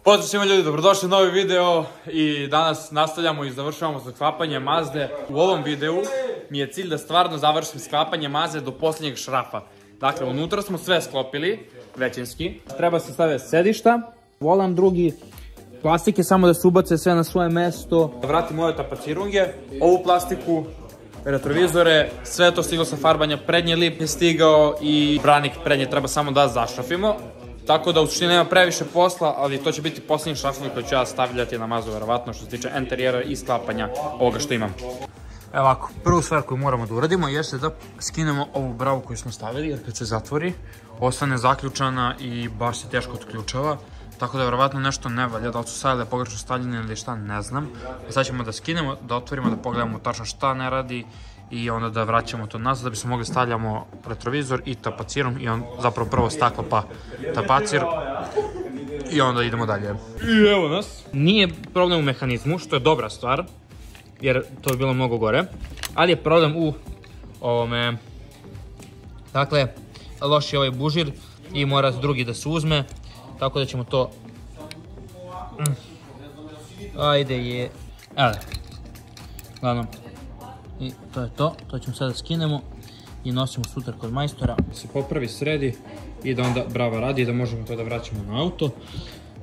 Pozdrav svima ljudi, dobrodošli u novi video i danas nastavljamo i završavamo sa sklapanje Mazde. U ovom videu mi je cilj da stvarno završim sklapanje Mazde do posljednjeg šrafa. Dakle, unutra smo sve sklopili, većinski. Treba se staviti sedišta, volan drugi, plastike samo da se ubace sve na svoje mesto. Vratim ove tapacirunge, ovu plastiku, retrovizore, sve to stiglo sa farbanja, prednji lip je stigao i branik prednje treba samo da zašrafimo. Tako da u suštini nema previše posla, ali to će biti posljednji šrafovi koji ću ja stavljati na Mazdu, verovatno, što se tiče interijera i sklapanja ovoga što imam. Evo ovako, prvu stvar koju moramo da uradimo jeste da skinemo ovu bravu koju smo stavili, jer kad se zatvori, ostane zaključana i baš se teško otključava. Tako da verovatno nešto ne valja, da li su stavile pogrešno stavljene ili šta, ne znam. Sad ćemo da skinemo, da otvorimo, da pogledamo tačno šta ne radi i onda da vraćamo to nazad da bismo mogli stavljamo retrovizor i tapacirom i on zapravo prvo staklo pa tapacir i onda idemo dalje. I evo nas. Nije problem u mehanizmu, što je dobra stvar, jer to je bilo mnogo gore, ali je problem u ovome, dakle, loš je ovaj bužir i mora drugi da se uzme, tako da ćemo to, ajde je, evo, glavno. I to je to, to ćemo sada skinemo i nosimo sutra kod majstora. Se popravi, sredi i da onda brava radi i da možemo to da vraćamo na auto.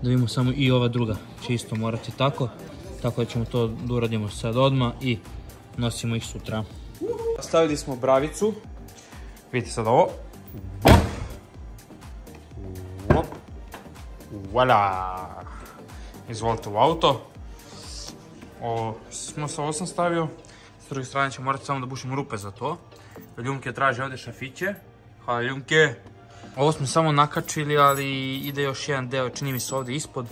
Da vidimo samo i ova druga će isto morati tako. Tako da ćemo to da uradimo sad odmah i nosimo ih sutra. Stavili smo bravicu. Vidite sad ovo. Voila! Izvolite u auto. Ovo sam stavio. S druge strane ćemo morati samo da bušimo rupe za to. Ljumke traže ovdje šafiće. Hvala Ljumke. Ovo smo samo nakačili, ali ide još jedan deo, čini mi se ovdje ispod.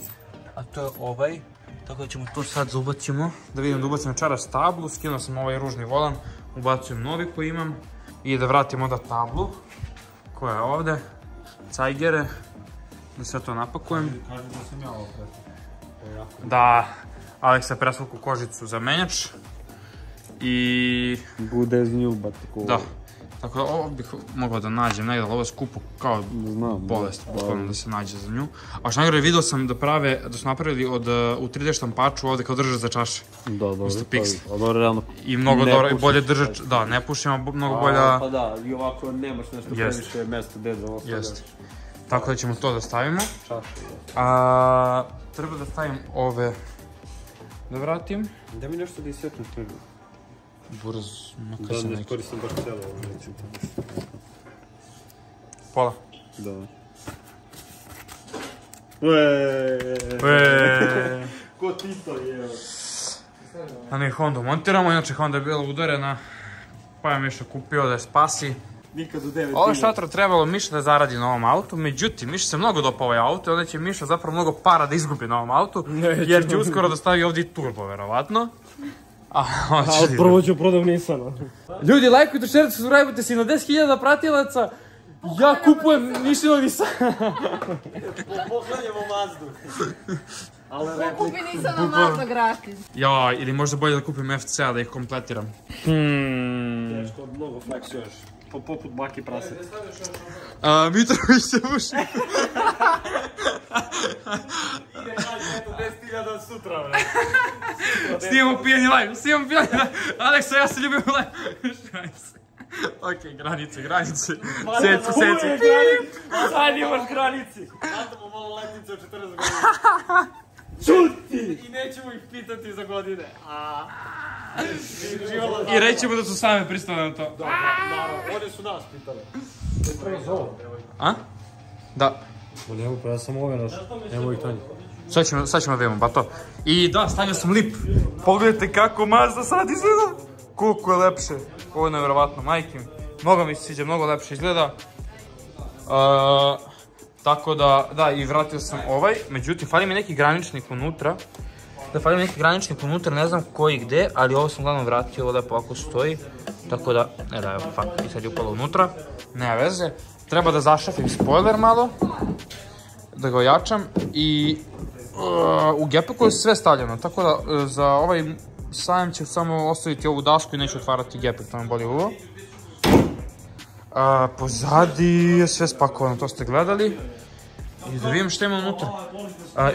A to je ovaj. Tako da ćemo to sad zaubacimo. Da vidim da ubacim čaras tablu. Skinuo sam ovaj ružni volan. Ubacujem novi koji imam. I da vratim onda tablu. Koja je ovdje. Cajgere. Da sve to napakujem. Da, Aleksa je presvuku kožicu za menjač. I... bude z nju batiko. Da. Tako da ovo bih mogao da nađem negdje, ali ovo je skupo kao bolest, bukvalno da se nađe za nju. A što najgore, vidio sam da prave, da su napravili u 3D štampaču ovdje kao držač za čaše. Da, dobro. I mnogo dobro, bolje držač, da, ne pušim, a mnogo bolja... Pa da, i ovako nemaš nešto previše mjesta gdje za ovo stavljaš. Tako da ćemo to da stavimo. Treba da stavim ove... Da vratim. Da mi nešto da isvetno prvi. Burz, makar se neki. Da, ne koristim baš cijelo ovo, neću to nešto. Pola? Da. Ueeeee. Ko Tito je? A ne, Honda montiramo, inače Honda je bila udarena. Pa je Miša kupio da je spasi. Nikad u 9 ovo šatro trebalo Miša da zaradi na ovom autu, međutim, Miša se mnogo dopa ovaj auto i onda će Miša zapravo mnogo para da izgubi na ovom autu, jer će uskoro da stavi ovdje i turbo, verovatno. A prvo ću prodav Nissana. Ljudi, lajkujte, šerite, subscribe-ujte se na 10.000 pratilaca. Ja kupujem Nissanov Nissan. Poklanjamo Mazdu. Ko kupi Nissanov Mazda gratis? Ja, ili možda bolje da kupim FC-a da ih kompletiram. Teško, mnogo flex još. Poput baki praseta. Mitrović se buši. Ide nađe, eto 10.000 sutra, bre. Snimamo pijeni live, snimamo pijeni live. Aleksa, ja se ljubim u live. Okej, granice. Seci. Sad imaš granici. Nadamo malo letnice od 40 godina. Čuti! I nećemo ih pitati za godine. I rećemo da su same pristale na to. Da, naravno, one su nas pitale. A? Da. Nemo, pa ja sam ove naš, nemo ih tanji. Sad ćemo da vidimo, ba to. I da, stavio sam lip. Pogledajte kako Mazda sad izgleda. Koliko je lepše. Ovo je nevjerovatno, majke mi. Mnogo mi se sviđa, mnogo lepše izgleda. Tako da, i vratio sam ovaj. Međutim, fali mi neki graničnik unutra. Ne znam koji gde, ali ovo sam glavno vratio, ovo lepo ovako stoji. Tako da, evo, fuck, i sad je upalo unutra. Nema veze. Treba da zašrafim spoiler malo. Da ga ojačam i u gepeku je sve stavljeno, tako da za ovaj sajam ću samo ostaviti ovu dasku i neću otvarati gepek, to me boli uvo. Pozadi je sve spakovano, to ste gledali. i da vidim šta ima unutra.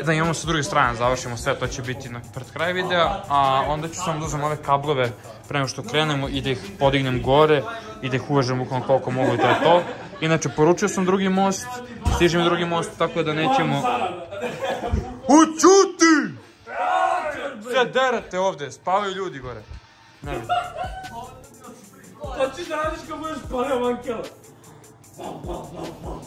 Da imamo sa druge strane, završimo sve, to će biti pred kraj videa, a onda ću samo da uzem ove kablove pre nego što krenemo i da ih podignem gore i da ih uvežem bukvalno koliko mogu i to je to. Inače, poručio sam drugi most, stiže mi drugi most, tako da nećemo... Ućuti! Sve derate ovde, spavaju ljudi gore. Ne vidim. Pa ti da radiš kad budeš paleo vankela?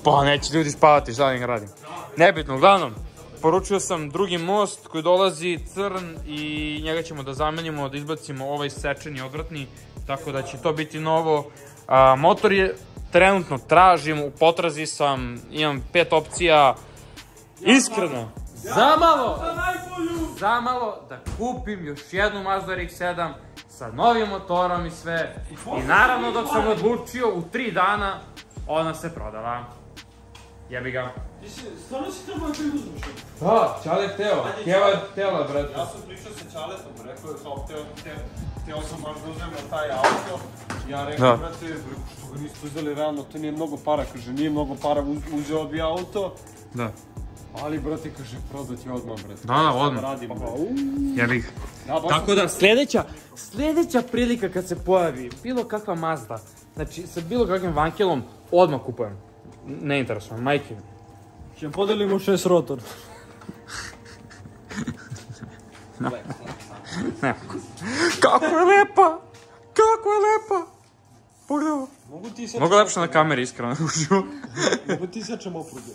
Pa neće ljudi spavati, šta da im radim. Nebitno, uglavnom, poručio sam drugi most koji dolazi crn i njega ćemo da zamenimo, da izbacimo ovaj sečeni odvratni, tako da će to biti novo. Motor je trenutno tražim, u potrazi sam, imam 5 opcija. Iskreno, zamalo da kupim još jednu Mazda RX-7 sa novim motorom i sve. I naravno dok sam odlučio, u 3 dana ona se prodala. Jebi ga. Stvarno si trebao da uzmeš? Da, Čale je hteo. Keva je htela, brate. Ja sam pričao sa Čaletom, rekao je kao hteo sam baš da uzmem taj auto. Ja rekao, brate, što ga niste uzeli realno, to nije mnogo para. Kaže, nije mnogo para, uzeo bi auto. Da. Ali, brate, kaže, prodat je odmah, brate. Da, odmah. Jebi ga. Tako da, sljedeća prilika kad se pojavi bilo kakva Mazda, znači sa bilo kakvim vankelom, odmah kupujem. Ne interesujem, majke. Će podelimo 6 rotor. Ne. Kako je lepa! Kako je lepa! Pogledaj ovo. Mogu lepše na kameri, iskreno. Mogu ti sečem opruge?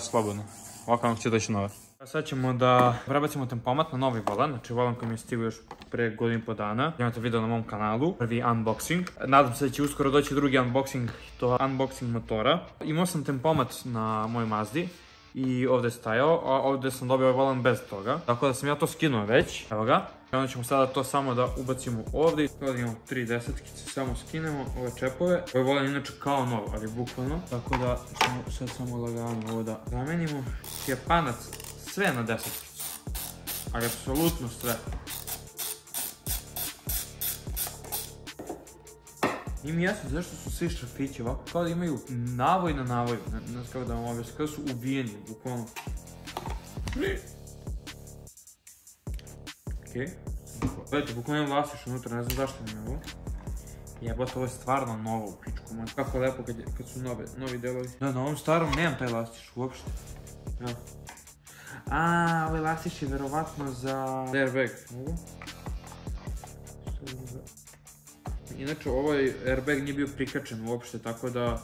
Slobodno. Ovako vam će doći nove. Sad ćemo da prebacimo tempomat na novi volan, znači volan koji mi je stigao još pre godinu i po dana. Imate video na mom kanalu, prvi unboxing. Nadam se da će uskoro doći drugi unboxing, to unboxing motora. Imao sam tempomat na mojoj Mazdi i ovde je stajao, a ovde sam dobio ovaj volan bez toga. Tako da sam ja to skinuo već, evo ga. I onda ćemo sada to samo da ubacimo ovde. Sada imamo 3 desetkice, samo skinemo ove čepove. Ovaj volan je inače kao nov, ali bukvalno. Tako da ćemo sad samo lagano ovo da zamenimo. Japanac, sve na desetkicu. Ali apsolutno sve. Nije mi jasno zašto su svi šrafići ovako, kao da imaju navoj na navoju. Ne znam kako da vam objasnim, kao da su ubijeni, bukvalno. Okej. Gledajte, bukvalno imam lastiš unutra, ne znam zašto mi je ovo. Jebote, ovo je stvarno novo u pičku. Kako je lepo kad su novi delovi. Da, na ovom starom nemam taj lastiš uopšte. Evo. Ovaj lastiš je verovatno za airbag. Mogu? Inače, ovaj airbag nije bio prikačen uopšte, tako da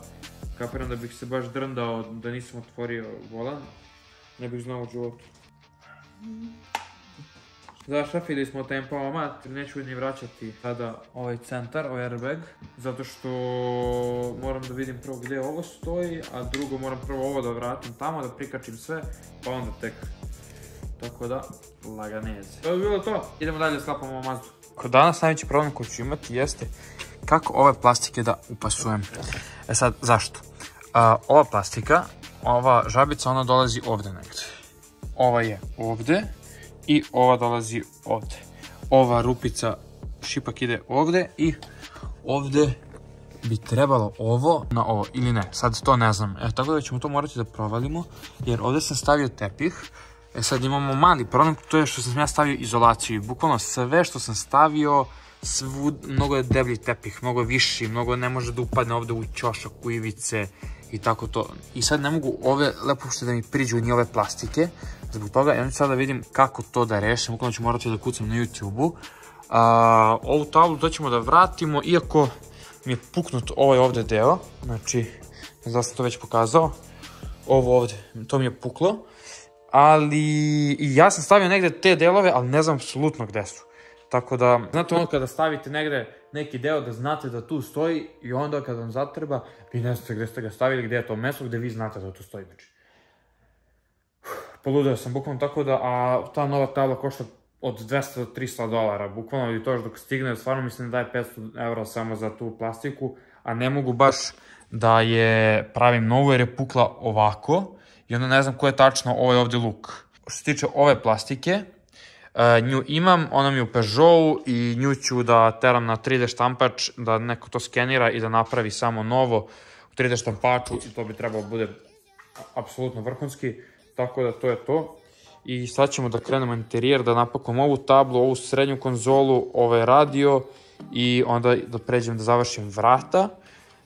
kapiram da bih se baš drndao da nisam otvorio volan. Ne bih znao u životu. Zašrafili smo tempomat, neću ni vraćati sada ovaj centar, ovaj airbag, zato što moram da vidim prvo gdje ovo stoji, a drugo moram prvo ovo da vratim tamo, da prikačim sve, pa onda tek. Tako da, laganeze. To je bilo to. Idemo dalje, sklapamo Mazdu. Kod danas najveći problem koji ću imati jeste kako ove plastike da upasujem. E sad, zašto? Ova plastika, ova žabica, ona dolazi ovde negde. Ova je ovde i ova dolazi ovde. Ova rupica, šipak ide ovde i ovde bi trebalo ovo na ovo ili ne. Sad to ne znam. Tako da ćemo to morati da provalimo, jer ovde sam stavio tepih. E sad imamo mali problem, to je što sam ja stavio izolaciju. Bukvalno sve što sam stavio, mnogo je deblji tepih, mnogo viši, mnogo ne može da upadne ovde u ćošak, u ivice i tako to. I sad ne mogu ove lepo što da mi priđu ni ove plastike. Zbog toga, ja ću sad da vidim kako to da rešim. Bukvalno ću morati da kucam na YouTube-u. Ovu tablu to ćemo da vratimo, iako mi je puknut ovaj ovde deo. Znači, ne znam da sam to već pokazao. Ovo ovde, to mi je puklo. Ali ja sam stavio negde te delove, ali ne znam apsolutno gde su. Tako da, znate ono kada stavite negde neki deo da znate da tu stoji i onda kada vam zatreba, vi ne znate gde ste ga stavili, gde je to mesto gde vi znate da tu stoji. Znači, poludeo sam bukvalno tako da, a ta nova tabla košta od 200 do 300 dolara, bukvalno i to još dok stigne, stvarno mislim da daje 500 € samo za tu plastiku, a ne mogu baš da je pravim novu jer je pukla ovako. I onda ne znam ko je tačno ovaj ovde luk. Što se tiče ove plastike, nju imam, ona mi je u Peugeotu i nju ću da teram na 3D štampač, da neko to skenira i da napravi samo novo u 3D štampaču i to bi trebalo bude apsolutno vrhunski, tako da to je to. I sad ćemo da krenemo interijer, da napakujemo ovu tablu, ovu srednju konzolu, ovaj radio i onda da pređem da završim vrata.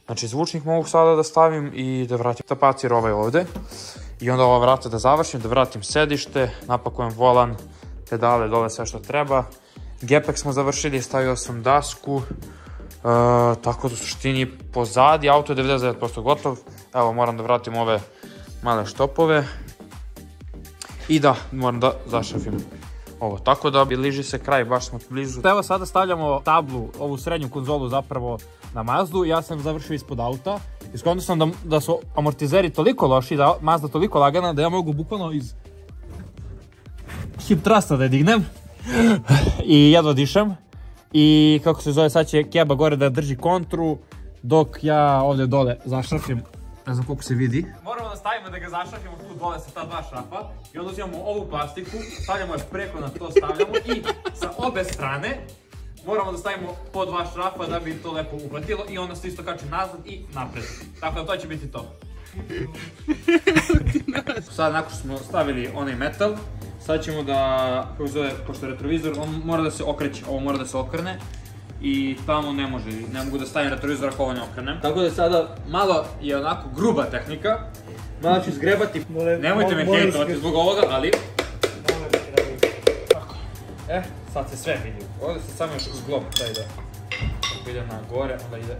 Znači zvučnik mogu sada da stavim i da vratim tapacir ovaj ovde. I onda ova vrata da završim, da vratim sedište, napakujem volan, pedale, dole sve što treba. Gepek smo završili, stavio sam dasku, tako da u suštini pozadi auto je 99% gotov. Evo moram da vratim ove male štopove. I da, moram da zašrafim ovo, tako da bliži se kraj, baš smo blizu. Evo sada stavljamo tablu, ovu srednju konzolu zapravo na Mazdu. Ja sam završio ispod auta. Iskonto sam da su amortizeri toliko loši, da Mazda toliko lagana da ja mogu bukvalno iz hip trusta da je dignem. I jedva dišem. I kako se zove, sad će Keba gore da drži kontru dok ja ovdje dole zašrafim. Ne znam koliko se vidi. Moramo da stavimo da ga zašrafimo tu dole sa ta dva šrafa. I onda uzimamo ovu plastiku, stavljamo je preko na to, stavljamo i sa obe strane moramo da stavimo po dva šrafa da bi to lepo uhvatilo i onda se isto kače nazad i napred. Tako da to će biti to. Sad nakon što smo stavili onaj metal, sad ćemo da, kako zove, pošto je retrovizor, on mora da se okreće, ovo mora da se okrene. I tamo ne mogu da stavim retrovizor ako ovo ne okrenem. Tako da sada malo je onako gruba tehnika. Malo ću zgrebati, nemojte me hejtovati zbog ovoga, ali... Sad se sve vidi. Ovdje se samo još zglob taj ide. Ako ide na gore, onda ide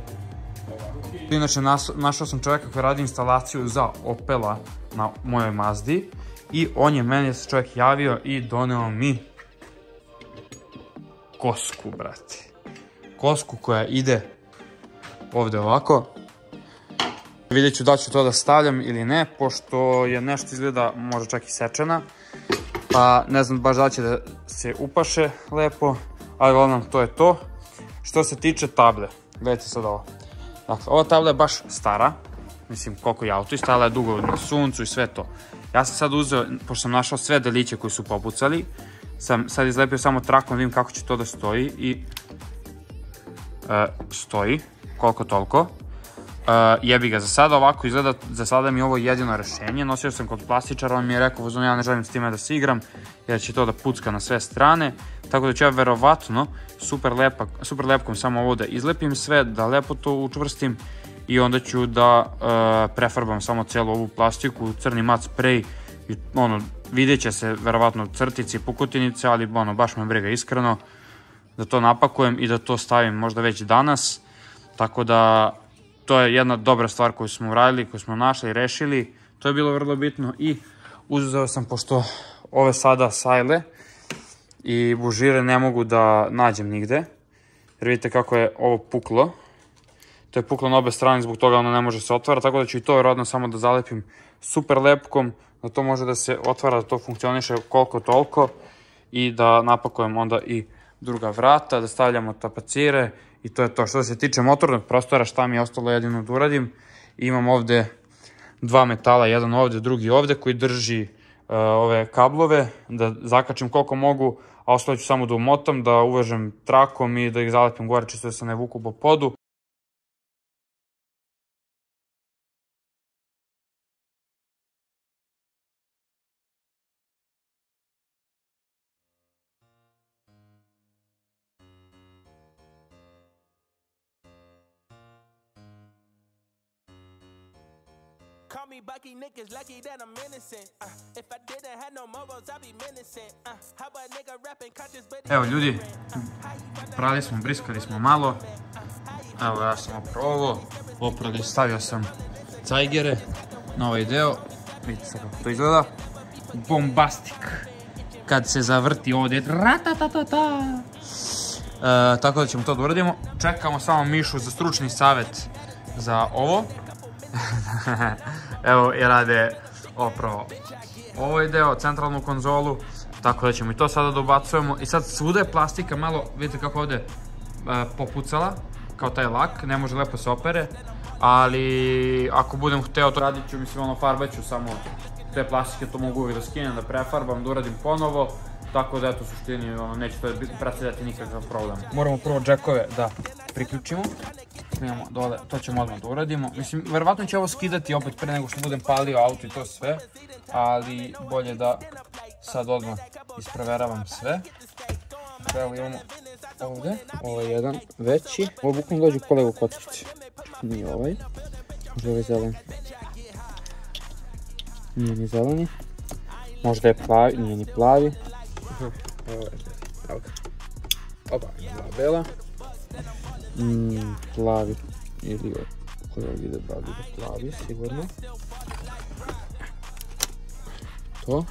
ovako. Inače, našao sam čovjeka koji radi instalaciju za Opela na mojoj Mazdi. I on je meni se čovjek javio i doneo mi kosku, brate. Kosku koja ide ovdje ovako. Vidjet ću da ću to da stavljam ili ne, pošto je nešto izgleda možda čak i sečena. Pa ne znam baš da će da se upaše lepo, ali uglavnom to je to. Što se tiče table, gledajte sad ovo. Dakle, ova tabla je baš stara, mislim koliko je auto i stajala je dugo na suncu i sve to. Ja sam sad uzeo, pošto sam našao sve deliće koji su popucali, sam sad izlepio samo trakom, vidim kako će to da stoji i stoji, koliko toliko. Jebi ga, za sada ovako izgleda, za sada mi je ovo jedino rešenje. Nosio sam kod plastičara, on mi je rekao, ja ne želim s time da se igram, jer će to da pucka na sve strane. Tako da ću ja verovatno super lepkom samo ovo da izlepim sve, da lepo to učvrstim i onda ću da prefarbam samo celu ovu plastiku, crni mat sprej. Vidjet će se verovatno crtice i pukotinice, ali baš me briga iskreno da to napakujem i da to stavim možda već danas. Tako da to je jedna dobra stvar koju smo uradili, koju smo našli i rešili. To je bilo vrlo bitno i uzeo sam, pošto ove sada sajle i bužire ne mogu da nađem nigde. Jer vidite kako je ovo puklo. To je puklo na obe strane, zbog toga ono ne može se otvara, tako da ću i to vjerojatno samo da zalepim super lepkom, da to može da se otvara, da to funkcioniše koliko toliko i da napakujem onda i druga vrata, da stavljamo tapacire i to je to. Što se tiče motornog prostora, šta mi je ostalo jedino da uradim, imam ovde dva metala, jedan ovde, drugi ovde, koji drži ove kablove, da zakačim koliko mogu, a ostalo ću samo da umotam, da uvežem trakom i da ih zalepim gore, čisto da se ne vuku po podu. Call me Bucky, niggas lucky that I'm innocent. If I didn't have no morals, I'd be menacing. How a nigga rapping conscious, but evo ljudi, prali smo, briskali smo malo. Evo ja sam oprali, stavio sam cajgere na ovaj deo. Vidite sad kako to izgleda. Bombastik. Kad se zavrti ovdje, ratatatata. Tako da ćemo to da uradimo. Čekamo samo Mišu za stručni savjet za ovo. Evo i rade opravo ovaj deo, centralnu konzolu, tako da ćemo i to sada da ubacujemo. I sad svuda je plastika malo, vidite kako ovdje popucala, kao taj lak, ne može lepo se opere, ali ako budem hteo to radit ću, mislim farbaću samo te plastike, to mogu uvijek da skinem, da prefarbam, da uradim ponovo, tako da eto u suštini neće to predstavljati nikakav problem. Moramo prvo džekove da priključimo. smijemo dole, to ćemo odmah da uradimo. Mislim, verovatno će ovo skidati opet pre nego što budem palio auto i to sve, ali bolje da sad odmah ispraveravam sve. Evo imamo ovdje, ovo je jedan veći, ovo bukvalno dođe kolegu kockice. Nije ovaj, možda ovaj zeleni. Nije ni zeleni, možda je plavi, nije ni plavi. Oba, dva bela. Plavi, ili koji ovdje ide da bude plavi, sigurno. To.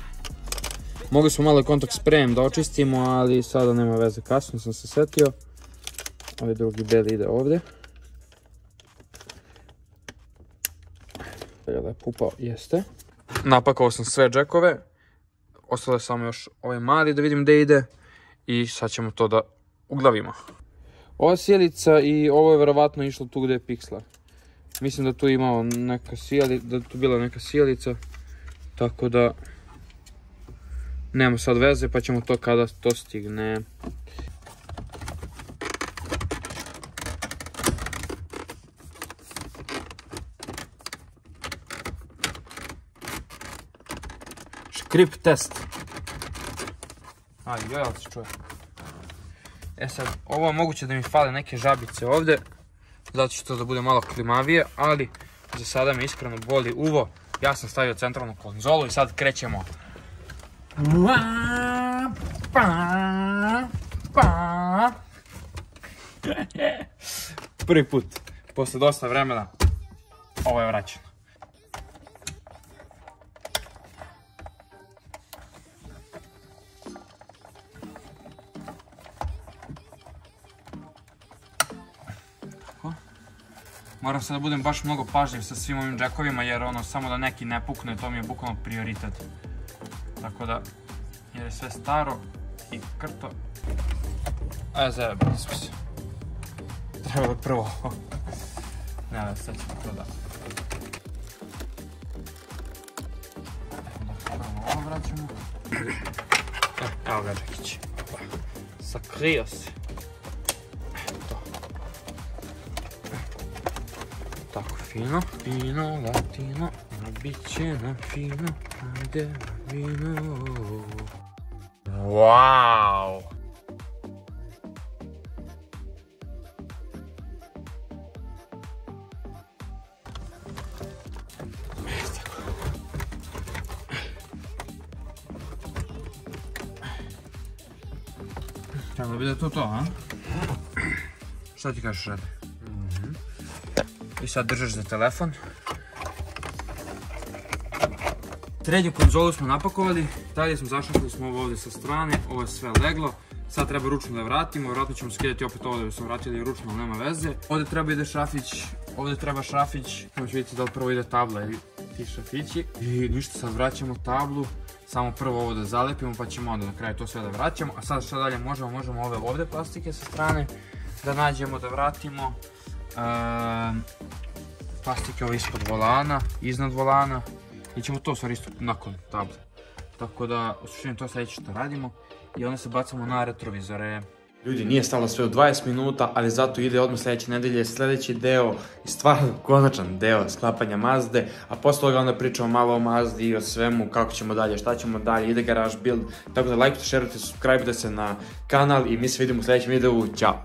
Mogli smo malo kontakt sprejem da očistimo, ali sada nema veze, kasno sam se setio. Ovaj drugi beli ide ovdje. Da je pupao, jeste. Napakao sam sve džekove. Ostalo je samo još ovaj mali da vidim gdje ide. I sad ćemo to da uglavimo. Ova sjelica i ovo je verovatno išlo tu gdje je piksla. Mislim da tu imao neka sjelica, da tu bila neka sjelica. Tako da nema sad veze, pa ćemo to kada to stigne. Škrip test. Ajde, jel se čuje? E sad, ovo je moguće da mi fale neke žabice ovdje, zato će to da bude malo klimavije, ali za sada me iskreno boli uvo. Ja sam stavio centralnu konzolu i sad krećemo. Prvi put, posle dosta vremena, ovo je vraćeno. Moram sad da budem baš mnogo pažljiv sa svim ovim džekovima jer ono samo da neki ne pukne, to mi je bukvalno prioritet. Tako da, jer je sve staro i krto. A zajebali smo se. Treba da prvo ovo. Ne, sad ćemo to da. Evo da prvo ovo vraćamo. Evo ga džekić. Sakrio se. Tako, fino, fino, latino, bit će nam fino, ajde na vino. Wow! Trebalo bi da je to, a? Šta ti kažeš, Rade? I sad držaš za telefon. Srednju konzolu smo napakovali, dalje smo zašakali smo ovo ovdje sa strane, ovo je sve leglo. Sad treba ručno da vratimo, vjerojatno ćemo skidati opet ovo da bi smo vratili ručno, ali nema veze. Ovdje treba ide šrafić, ovdje treba šrafić, možemo vidjeti da li prvo ide tabla ili ti šrafići. I ništa, sad vraćamo tablu, samo prvo ovo da zalepimo pa ćemo onda na kraju to sve da vraćamo. A sad šta dalje možemo ove ovdje plastike sa strane da nađemo, da vratimo. Plastike ovo ispod volana, iznad volana i ćemo to stvari isto nakon table. Tako da, u suštini to sljedeće što radimo i onda se bacamo na retrovizore. Ljudi, nije stalo sve u 20 minuta, ali zato ide odmah sljedeće nedelje sljedeći deo i stvarno konačan deo sklapanja Mazde, a posle toga onda pričamo malo o Mazdi i o svemu, kako ćemo dalje, šta ćemo dalje, ide garage build, tako da lajkujte, šerujte, subscribe-te se na kanal i mi se vidimo u sljedećem videu, ćao!